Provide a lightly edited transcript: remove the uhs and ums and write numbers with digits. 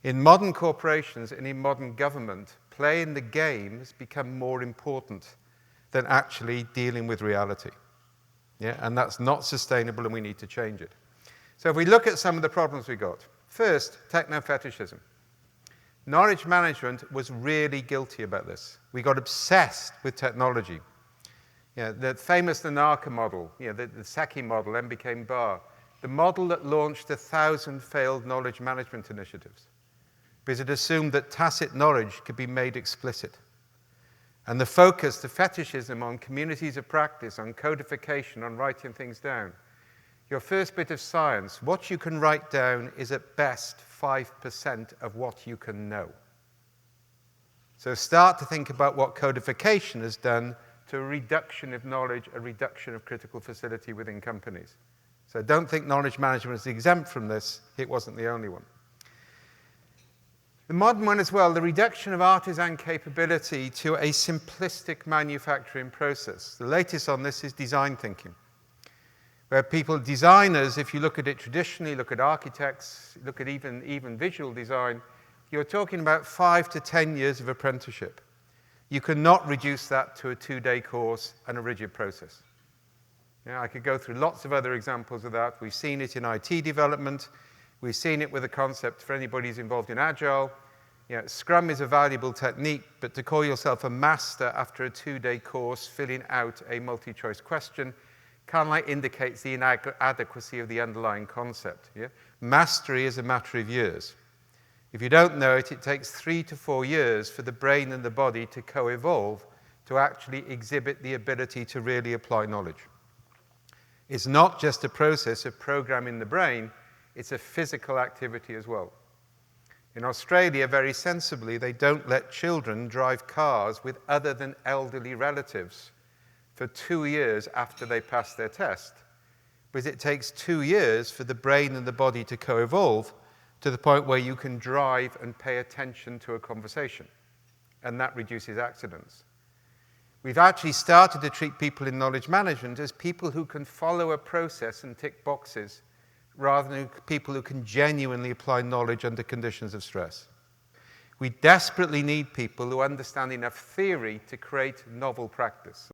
In modern corporations and in modern government, playing the game has become more important than actually dealing with reality. Yeah? And that's not sustainable, and we need to change it. So if we look at some of the problems we got, first, techno-fetishism. Knowledge management was really guilty about this. We got obsessed with technology. Yeah, the famous Nanaka model, the Seki model, then became Bar, the model that launched 1,000 failed knowledge management initiatives, because it assumed that tacit knowledge could be made explicit. And the focus, the fetishism on communities of practice, on codification, on writing things down. Your first bit of science, what you can write down is at best 5% of what you can know. So start to think about what codification has done to a reduction of knowledge, a reduction of critical facility within companies. So don't think knowledge management is exempt from this. It wasn't the only one. The modern one as well, the reduction of artisan capability to a simplistic manufacturing process. The latest on this is design thinking, where designers, if you look at it traditionally, look at architects, look at even visual design, you're talking about 5 to 10 years of apprenticeship. You cannot reduce that to a 2-day course and a rigid process. I could go through lots of other examples of that. We've seen it in IT development. We've seen it with the concept for anybody who's involved in Agile. Scrum is a valuable technique, but to call yourself a master after a 2-day course filling out a multi-choice question kind of indicates the inadequacy of the underlying concept. Yeah? Mastery is a matter of years. If you don't know it, it takes 3 to 4 years for the brain and the body to co-evolve to actually exhibit the ability to really apply knowledge. It's not just a process of programming the brain, it's a physical activity as well. In Australia, very sensibly, they don't let children drive cars with other than elderly relatives for 2 years after they pass their test, because it takes 2 years for the brain and the body to co-evolve to the point where you can drive and pay attention to a conversation, and that reduces accidents. We've actually started to treat people in knowledge management as people who can follow a process and tick boxes, rather than people who can genuinely apply knowledge under conditions of stress. We desperately need people who understand enough theory to create novel practice.